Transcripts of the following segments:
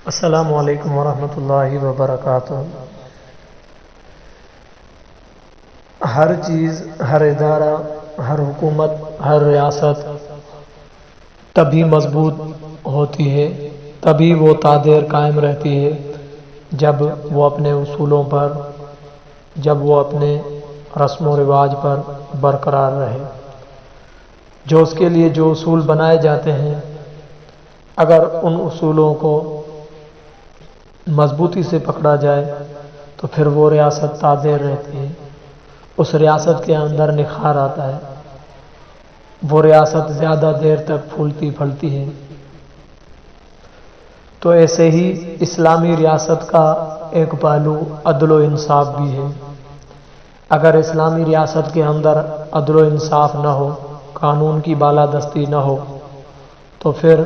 السلام علیکم ورحمۃ اللہ وبرکاتہ۔ ہر چیز، ہر ادارہ، ہر حکومت، ہر ریاست تبھی مضبوط ہوتی ہے، تبھی وہ تا دیر قائم رہتی ہے جب وہ اپنے اصولوں پر، جب وہ اپنے رسم و رواج پر برقرار رہے۔ جو اس کے لیے جو اصول بنائے جاتے ہیں، اگر ان اصولوں کو مضبوطی سے پکڑا جائے تو پھر وہ ریاست تا دیر رہتی ہے، اس ریاست کے اندر نکھار آتا ہے، وہ ریاست زیادہ دیر تک پھولتی پھلتی ہے۔ تو ایسے ہی اسلامی ریاست کا ایک پہلو عدل و انصاف بھی ہے۔ اگر اسلامی ریاست کے اندر عدل و انصاف نہ ہو، قانون کی بالادستی نہ ہو، تو پھر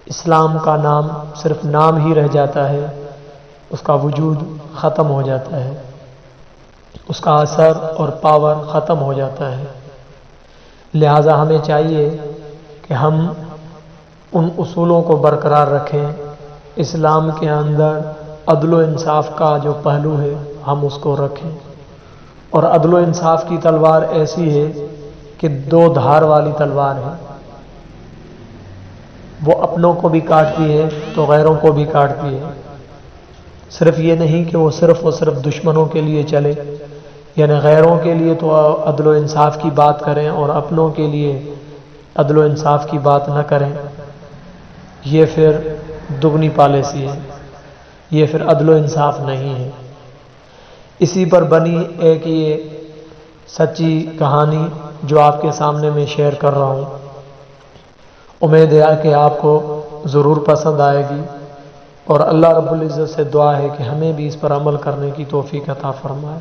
اسلام کا نام صرف نام ہی رہ جاتا ہے، اس کا وجود ختم ہو جاتا ہے، اس کا اثر اور پاور ختم ہو جاتا ہے۔ لہٰذا ہمیں چاہیے کہ ہم ان اصولوں کو برقرار رکھیں۔ اسلام کے اندر عدل و انصاف کا جو پہلو ہے ہم اس کو رکھیں، اور عدل و انصاف کی تلوار ایسی ہے کہ دو دھار والی تلوار ہے، وہ اپنوں کو بھی کاٹتی ہے تو غیروں کو بھی کاٹتی ہے۔ صرف یہ نہیں کہ وہ صرف اور صرف دشمنوں کے لیے چلے، یعنی غیروں کے لیے تو عدل و انصاف کی بات کریں اور اپنوں کے لیے عدل و انصاف کی بات نہ کریں، یہ پھر دگنی پالیسی ہے، یہ پھر عدل و انصاف نہیں ہے۔ اسی پر بنی ایک یہ سچی کہانی جو آپ کے سامنے میں شیئر کر رہا ہوں، امید ہے کہ آپ کو ضرور پسند آئے گی، اور اللہ رب العزت سے دعا ہے کہ ہمیں بھی اس پر عمل کرنے کی توفیق عطا فرمائے۔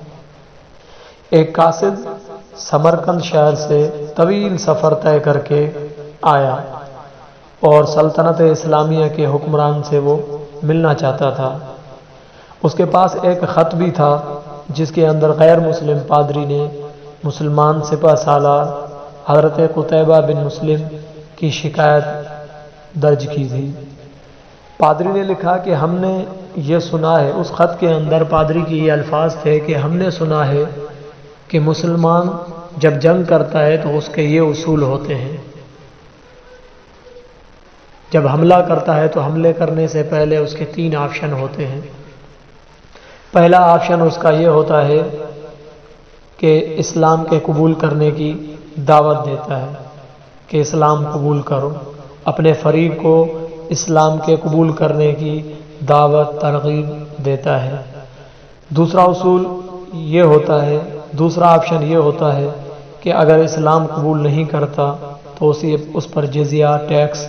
ایک قاصد سمرقند شہر سے طویل سفر طے کر کے آیا اور سلطنت اسلامیہ کے حکمران سے وہ ملنا چاہتا تھا۔ اس کے پاس ایک خط بھی تھا جس کے اندر غیر مسلم پادری نے مسلمان سپہ سالار حضرت قتیبہ بن مسلم کی شکایت درج کی تھی۔ پادری نے لکھا کہ ہم نے یہ سنا ہے، اس خط کے اندر پادری کی یہ الفاظ تھے کہ ہم نے سنا ہے کہ مسلمان جب جنگ کرتا ہے تو اس کے یہ اصول ہوتے ہیں، جب حملہ کرتا ہے تو حملے کرنے سے پہلے اس کے 3 آپشن ہوتے ہیں۔ پہلا آپشن اس کا یہ ہوتا ہے کہ اسلام کے قبول کرنے کی دعوت دیتا ہے کہ اسلام قبول کرو، اپنے فریق کو اسلام کے قبول کرنے کی دعوت ترغیب دیتا ہے۔ دوسرا اصول یہ ہوتا ہے، دوسرا آپشن یہ ہوتا ہے کہ اگر اسلام قبول نہیں کرتا تو اس پر جزیہ ٹیکس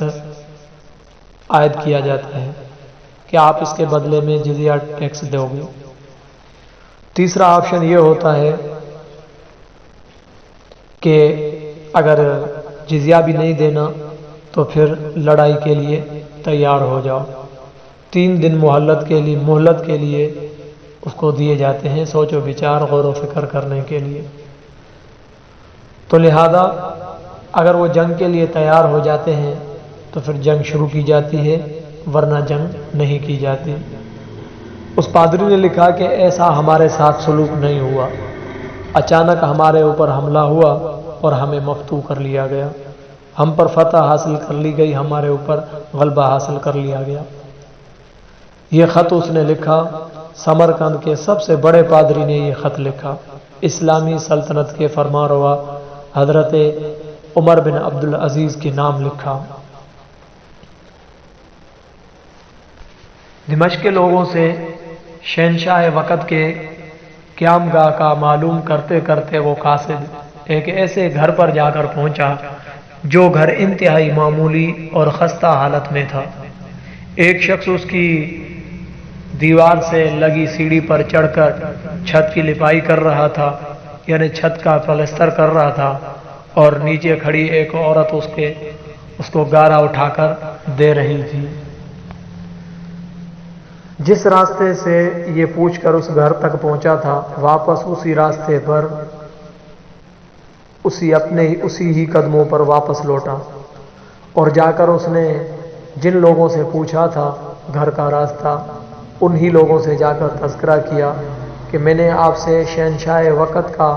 عائد کیا جاتا ہے کہ آپ اس کے بدلے میں جزیہ ٹیکس دو گے۔ تیسرا آپشن یہ ہوتا ہے کہ اگر جزیہ بھی نہیں دینا تو پھر لڑائی کے لیے تیار ہو جاؤ۔ 3 دن مہلت کے لیے اس کو دیے جاتے ہیں، سوچ و بچار، غور و فکر کرنے کے لیے۔ تو لہذا اگر وہ جنگ کے لیے تیار ہو جاتے ہیں تو پھر جنگ شروع کی جاتی ہے، ورنہ جنگ نہیں کی جاتی۔ اس پادری نے لکھا کہ ایسا ہمارے ساتھ سلوک نہیں ہوا، اچانک ہمارے اوپر حملہ ہوا اور ہمیں مفتو کر لیا گیا، ہم پر فتح حاصل کر لی گئی، ہمارے اوپر غلبہ حاصل کر لیا گیا۔ یہ خط اس نے لکھا، سمرقند کے سب سے بڑے پادری نے یہ خط لکھا، اسلامی سلطنت کے فرمانروا حضرت عمر بن عبدالعزیز کے نام لکھا۔ دمشق کے لوگوں سے شہنشاہ وقت کے قیام گاہ کا معلوم کرتے کرتے وہ قاصد ایک ایسے گھر پر جا کر پہنچا جو گھر انتہائی معمولی اور خستہ حالت میں تھا۔ ایک شخص اس کی دیوار سے لگی سیڑھی پر چڑھ کر چھت کی لپائی کر رہا تھا، یعنی چھت کا پلستر کر رہا تھا، اور نیچے کھڑی ایک عورت اس کو گارا اٹھا کر دے رہی تھی۔ جس راستے سے یہ پوچھ کر اس گھر تک پہنچا تھا، واپس اسی راستے پر اسی ہی قدموں پر واپس لوٹا، اور جا کر اس نے جن لوگوں سے پوچھا تھا گھر کا راستہ، انہی لوگوں سے جا کر تذکرہ کیا کہ میں نے آپ سے شہنشاہ وقت کا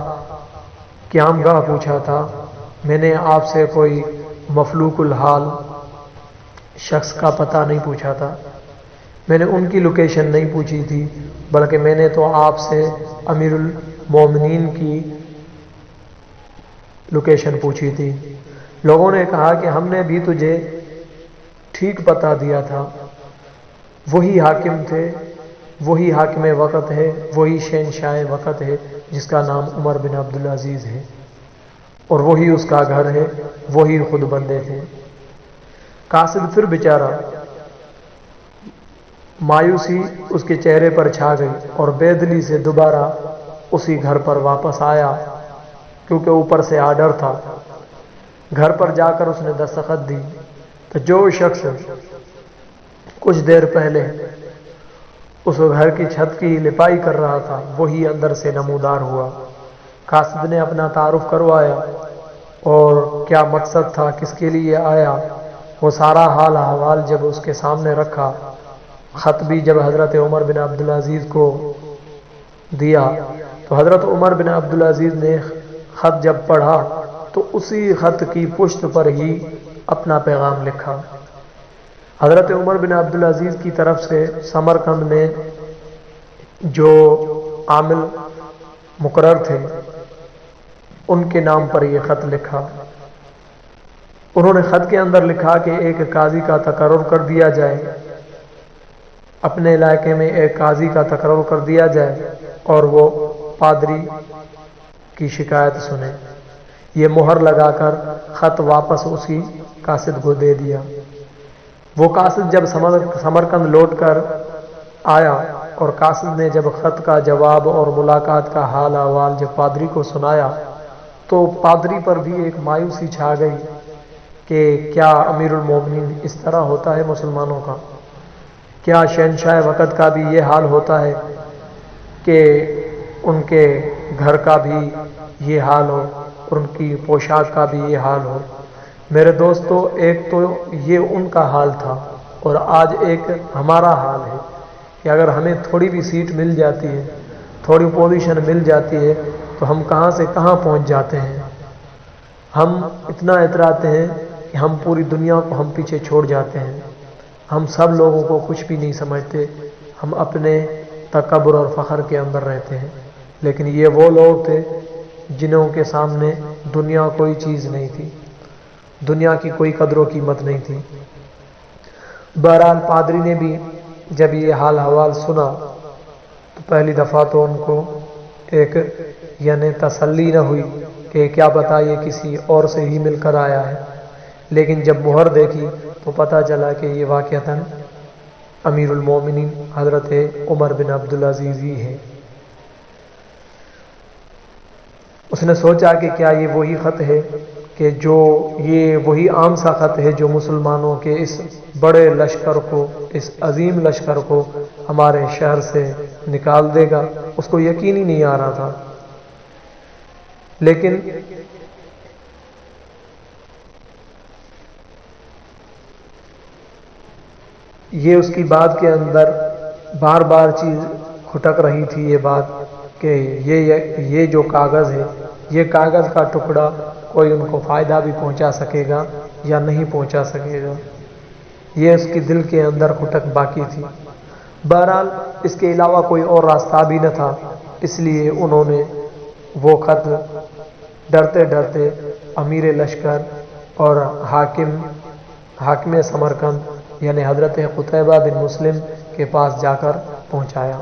قیام گاہ پوچھا تھا، میں نے آپ سے کوئی مفلوق الحال شخص کا پتہ نہیں پوچھا تھا، میں نے ان کی لوکیشن نہیں پوچھی تھی، بلکہ میں نے تو آپ سے امیر المومنین کی لوکیشن پوچھی تھی۔ لوگوں نے کہا کہ ہم نے بھی تجھے ٹھیک پتہ دیا تھا، وہی حاکم تھے، وہی حاکم وقت ہے، وہی شہنشاہ وقت ہے جس کا نام عمر بن عبدالعزیز ہے، اور وہی اس کا گھر ہے، وہی خود بندے تھے۔ قاصد پھر بیچارہ مایوسی اس کے چہرے پر چھا گئی اور بے دلی سے دوبارہ اسی گھر پر واپس آیا، کیونکہ اوپر سے آرڈر تھا۔ گھر پر جا کر اس نے دستخط دی تو جو شخص کچھ دیر پہلے اس گھر کی چھت کی لپائی کر رہا تھا وہی اندر سے نمودار ہوا۔ قاصد نے اپنا تعارف کروایا اور کیا مقصد تھا، کس کے لیے آیا، وہ سارا حال احوال جب اس کے سامنے رکھا، خط بھی جب حضرت عمر بن عبدالعزیز کو دیا تو حضرت عمر بن عبدالعزیز نے خط جب پڑھا تو اسی خط کی پشت پر ہی اپنا پیغام لکھا۔ حضرت عمر بن عبدالعزیز کی طرف سے سمرقند میں جو عامل مقرر تھے ان کے نام پر یہ خط لکھا۔ انہوں نے خط کے اندر لکھا کہ ایک قاضی کا تقرر کر دیا جائے، اپنے علاقے میں ایک قاضی کا تقرر کر دیا جائے اور وہ پادری کی شکایت سنے۔ یہ مہر لگا کر خط واپس اسی قاصد کو دے دیا۔ وہ قاصد جب سمرقند لوٹ کر آیا اور قاصد نے جب خط کا جواب اور ملاقات کا حال احوال جب پادری کو سنایا تو پادری پر بھی ایک مایوسی چھا گئی کہ کیا امیر المومنین اس طرح ہوتا ہے مسلمانوں کا؟ کیا شہنشاہ وقت کا بھی یہ حال ہوتا ہے کہ ان کے گھر کا بھی یہ حال ہو اور ان کی پوشاک کا بھی یہ حال ہو؟ میرے دوستو، ایک تو یہ ان کا حال تھا اور آج ایک ہمارا حال ہے کہ اگر ہمیں تھوڑی بھی سیٹ مل جاتی ہے، تھوڑی پوزیشن مل جاتی ہے تو ہم کہاں سے کہاں پہنچ جاتے ہیں۔ ہم اتنا اتراتے ہیں کہ ہم پوری دنیا کو ہم پیچھے چھوڑ جاتے ہیں، ہم سب لوگوں کو کچھ بھی نہیں سمجھتے، ہم اپنے تکبر اور فخر کے اندر رہتے ہیں۔ لیکن یہ وہ لوگ تھے جنہوں کے سامنے دنیا کوئی چیز نہیں تھی، دنیا کی کوئی قدر و قیمت نہیں تھی۔ بہرحال پادری نے بھی جب یہ حال حوال سنا تو پہلی دفعہ تو ان کو ایک یعنی تسلی نہ ہوئی کہ کیا پتہ یہ کسی اور سے ہی مل کر آیا ہے، لیکن جب مہر دیکھی تو پتہ چلا کہ یہ واقعتاً امیر المومنین حضرت عمر بن عبدالعزیز ہی ہے۔ اس نے سوچا کہ کیا یہ وہی خط ہے کہ جو یہ وہی عام سا خط ہے جو مسلمانوں کے اس بڑے لشکر کو، اس عظیم لشکر کو ہمارے شہر سے نکال دے گا؟ اس کو یقین ہی نہیں آ رہا تھا۔ لیکن یہ اس کی بات کے اندر بار بار چیز کھٹک رہی تھی، یہ بات کہ یہ جو کاغذ ہے، یہ کاغذ کا ٹکڑا کوئی ان کو فائدہ بھی پہنچا سکے گا یا نہیں پہنچا سکے گا، یہ اس کی دل کے اندر کھٹک باقی تھی۔ بہرحال اس کے علاوہ کوئی اور راستہ بھی نہ تھا، اس لیے انہوں نے وہ خط ڈرتے ڈرتے امیر لشکر اور حاکم سمرقند یعنی حضرت قتیبہ بن مسلم کے پاس جا کر پہنچایا۔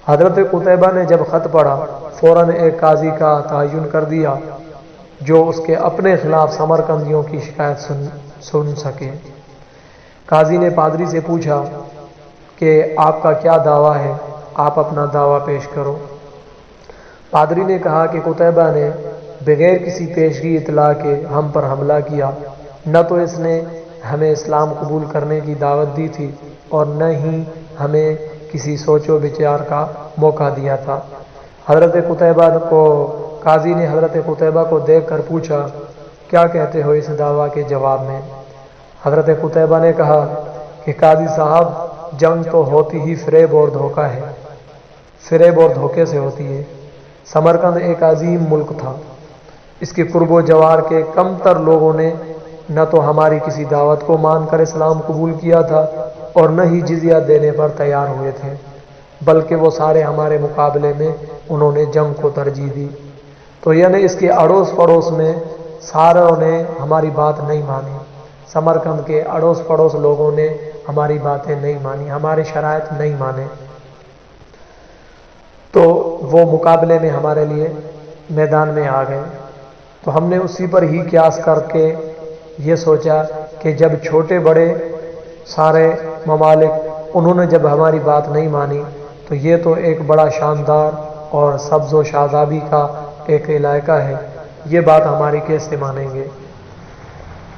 حضرت قتیبہ نے جب خط پڑھا فوراً ایک قاضی کا تعین کر دیا جو اس کے اپنے خلاف سمرقندیوں کی شکایت سن سکے۔ قاضی نے پادری سے پوچھا کہ آپ کا کیا دعویٰ ہے، آپ اپنا دعویٰ پیش کرو۔ پادری نے کہا کہ قتیبہ نے بغیر کسی پیشگی اطلاع کے ہم پر حملہ کیا، نہ تو اس نے ہمیں اسلام قبول کرنے کی دعوت دی تھی اور نہ ہی ہمیں کسی سوچ و بچار کا موقع دیا تھا۔ قاضی نے حضرت قتیبہ کو دیکھ کر پوچھا، کیا کہتے ہو اس دعویٰ کے جواب میں؟ حضرت قتیبہ نے کہا کہ قاضی صاحب، جنگ تو ہوتی ہی فریب اور دھوکہ ہے، فریب اور دھوکے سے ہوتی ہے۔ سمرقند ایک عظیم ملک تھا، اس کے قرب و جوار کے کم تر لوگوں نے نہ تو ہماری کسی دعوت کو مان کر اسلام قبول کیا تھا اور نہ ہی جزیہ دینے پر تیار ہوئے تھے، بلکہ وہ سارے ہمارے مقابلے میں انہوں نے جنگ کو ترجیح دی۔ تو یعنی اس کے اڑوس پڑوس میں ساروں نے ہماری بات نہیں مانی، سمرقند کے اڑوس پڑوس لوگوں نے ہماری باتیں نہیں مانی، ہمارے شرائط نہیں مانے، تو وہ مقابلے میں ہمارے لیے میدان میں آ گئے۔ تو ہم نے اسی پر ہی قیاس کر کے یہ سوچا کہ جب چھوٹے بڑے سارے ممالک انہوں نے جب ہماری بات نہیں مانی تو یہ تو ایک بڑا شاندار اور سبز و شادابی کا ایک علاقہ ہے، یہ بات ہماری کیسے مانیں گے؟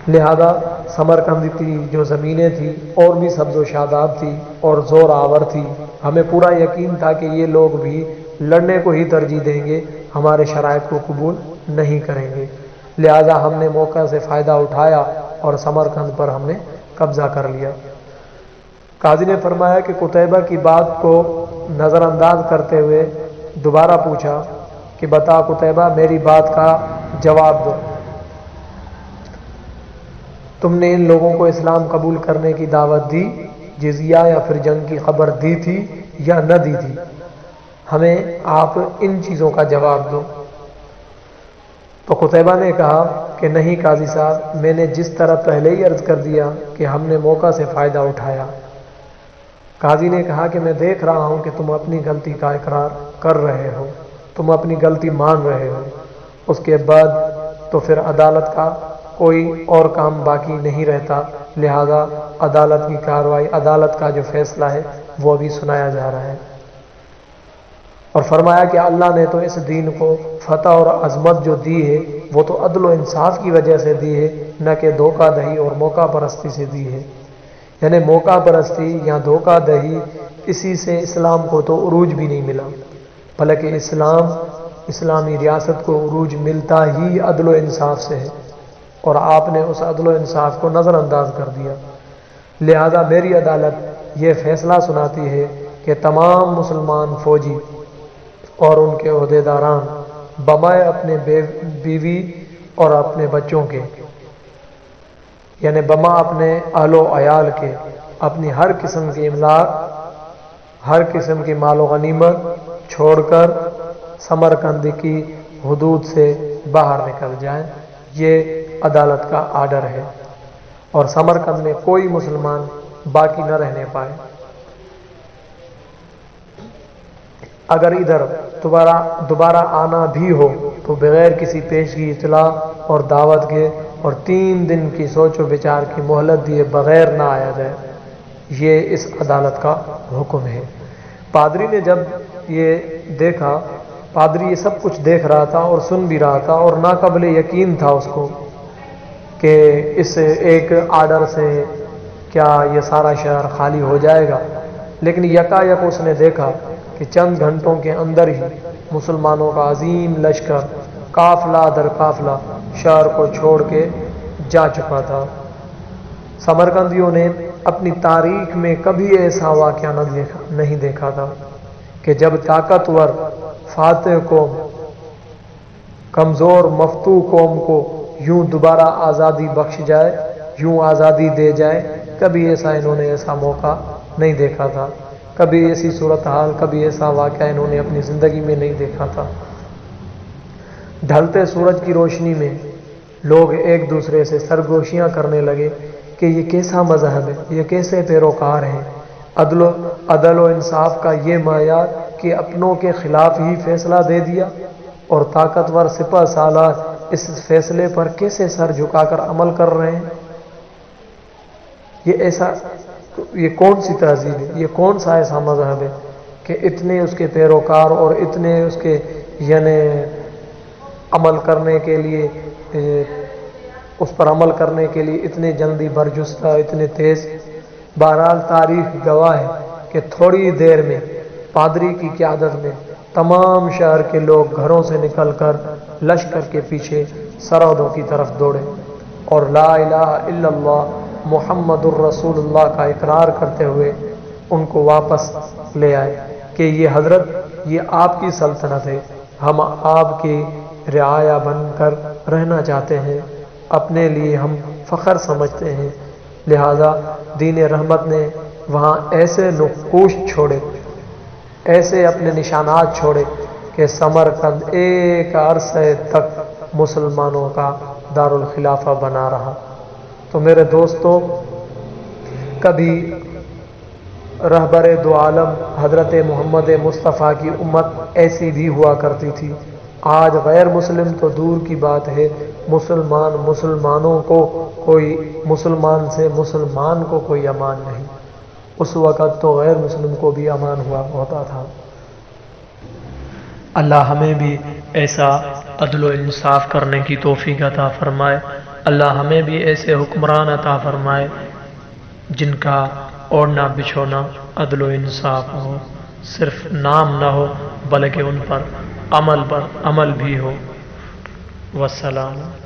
لہذا سمرقند کی جو زمینیں تھیں اور بھی سبز و شاداب تھی اور زور آور تھی، ہمیں پورا یقین تھا کہ یہ لوگ بھی لڑنے کو ہی ترجیح دیں گے، ہمارے شرائط کو قبول نہیں کریں گے۔ لہذا ہم نے موقع سے فائدہ اٹھایا اور سمرقند پر ہم نے قبضہ کر لیا۔ قاضی نے فرمایا کہ قتیبہ کی بات کو نظر انداز کرتے ہوئے دوبارہ پوچھا کہ بتا قتیبہ، میری بات کا جواب دو، تم نے ان لوگوں کو اسلام قبول کرنے کی دعوت دی، جزیہ یا پھر جنگ کی خبر دی تھی یا نہ دی تھی؟ ہمیں آپ ان چیزوں کا جواب دو۔ تو قتیبہ نے کہا کہ نہیں قاضی صاحب، میں نے جس طرح پہلے ہی عرض کر دیا کہ ہم نے موقع سے فائدہ اٹھایا۔ قاضی نے کہا کہ میں دیکھ رہا ہوں کہ تم اپنی غلطی کا اقرار کر رہے ہو، تم اپنی غلطی مان رہے ہو، اس کے بعد تو پھر عدالت کا کوئی اور کام باقی نہیں رہتا، لہذا عدالت کی کارروائی، عدالت کا جو فیصلہ ہے وہ ابھی سنایا جا رہا ہے۔ اور فرمایا کہ اللہ نے تو اس دین کو فتح اور عظمت جو دی ہے وہ تو عدل و انصاف کی وجہ سے دی ہے، نہ کہ دھوکہ دہی اور موقع پرستی سے دی ہے۔ یعنی موقع پرستی یا دھوکہ دہی، اسی سے اسلام کو تو عروج بھی نہیں ملا، بلکہ اسلامی ریاست کو عروج ملتا ہی عدل و انصاف سے ہے، اور آپ نے اس عدل و انصاف کو نظر انداز کر دیا۔ لہذا میری عدالت یہ فیصلہ سناتی ہے کہ تمام مسلمان فوجی اور ان کے عہدیداران بمائے اپنے بیوی اور اپنے بچوں کے، یعنی بما اپنے اہل و عیال کے، اپنی ہر قسم کی املاک، ہر قسم کی مال و غنیمت چھوڑ کر سمرقند کی حدود سے باہر نکل جائیں، یہ عدالت کا آرڈر ہے، اور سمرقند میں کوئی مسلمان باقی نہ رہنے پائے۔ اگر ادھر دوبارہ آنا بھی ہو تو بغیر کسی پیشگی اطلاع اور دعوت کے اور 3 دن کی سوچ و بچار کی مہلت دیے بغیر نہ آیا جائے، یہ اس عدالت کا حکم ہے۔ پادری نے جب یہ دیکھا، پادری یہ سب کچھ دیکھ رہا تھا اور سن بھی رہا تھا، اور ناقابل یقین تھا اس کو کہ اس ایک آرڈر سے کیا یہ سارا شہر خالی ہو جائے گا، لیکن یکایک اس نے دیکھا کہ چند گھنٹوں کے اندر ہی مسلمانوں کا عظیم لشکر قافلہ در قافلہ شہر کو چھوڑ کے جا چکا تھا۔ سمرقندیوں نے اپنی تاریخ میں کبھی ایسا واقعہ نہیں دیکھا تھا کہ جب طاقتور فاتح قوم کمزور مفتوح قوم کو یوں دوبارہ آزادی بخش جائے، یوں آزادی دے جائے، کبھی انہوں نے ایسا موقع نہیں دیکھا تھا، کبھی ایسی صورتحال، کبھی ایسا واقعہ انہوں نے اپنی زندگی میں نہیں دیکھا تھا۔ ڈھلتے سورج کی روشنی میں لوگ ایک دوسرے سے سرگوشیاں کرنے لگے کہ یہ کیسا مذہب ہے، یہ کیسے پیروکار ہیں، عدل و انصاف کا یہ معیار کہ اپنوں کے خلاف ہی فیصلہ دے دیا، اور طاقتور سپہ سالار اس فیصلے پر کیسے سر جھکا کر عمل کر رہے ہیں۔ یہ کون سی تہذیب ہے، یہ کون سا ایسا مذہب ہے کہ اتنے اس کے پیروکار اور اتنے اس کے یعنی عمل کرنے کے لیے، اس پر عمل کرنے کے لیے اتنے جلدی برجستہ، اتنے تیز۔ بہرحال تاریخ گواہ ہے کہ تھوڑی دیر میں پادری کی قیادت میں تمام شہر کے لوگ گھروں سے نکل کر لشکر کے پیچھے سرحدوں کی طرف دوڑے اور لا الہ الا اللہ محمد الرسول اللہ کا اقرار کرتے ہوئے ان کو واپس لے آئے کہ یہ حضرت یہ آپ کی سلطنت ہے، ہم آپ کی رعایا بن کر رہنا چاہتے ہیں، اپنے لیے ہم فخر سمجھتے ہیں۔ لہذا دین رحمت نے وہاں ایسے نقوش چھوڑے، ایسے اپنے نشانات چھوڑے کہ سمرقند ایک عرصے تک مسلمانوں کا دارالخلافہ بنا رہا۔ تو میرے دوستو، کبھی رہبر دو عالم حضرت محمد مصطفیٰ کی امت ایسی بھی ہوا کرتی تھی۔ آج غیر مسلم تو دور کی بات ہے، مسلمانوں کو کوئی مسلمان سے مسلمان کو کوئی امان نہیں۔ اس وقت تو غیر مسلم کو بھی امان ہوا ہوتا تھا۔ اللہ ہمیں بھی ایسا عدل و انصاف کرنے کی توفیق عطا فرمائے۔ اللہ ہمیں بھی ایسے حکمران عطا فرمائے جن کا اوڑھنا بچھونا عدل و انصاف ہو، صرف نام نہ ہو بلکہ ان پر عمل بھی ہو۔ والسلام۔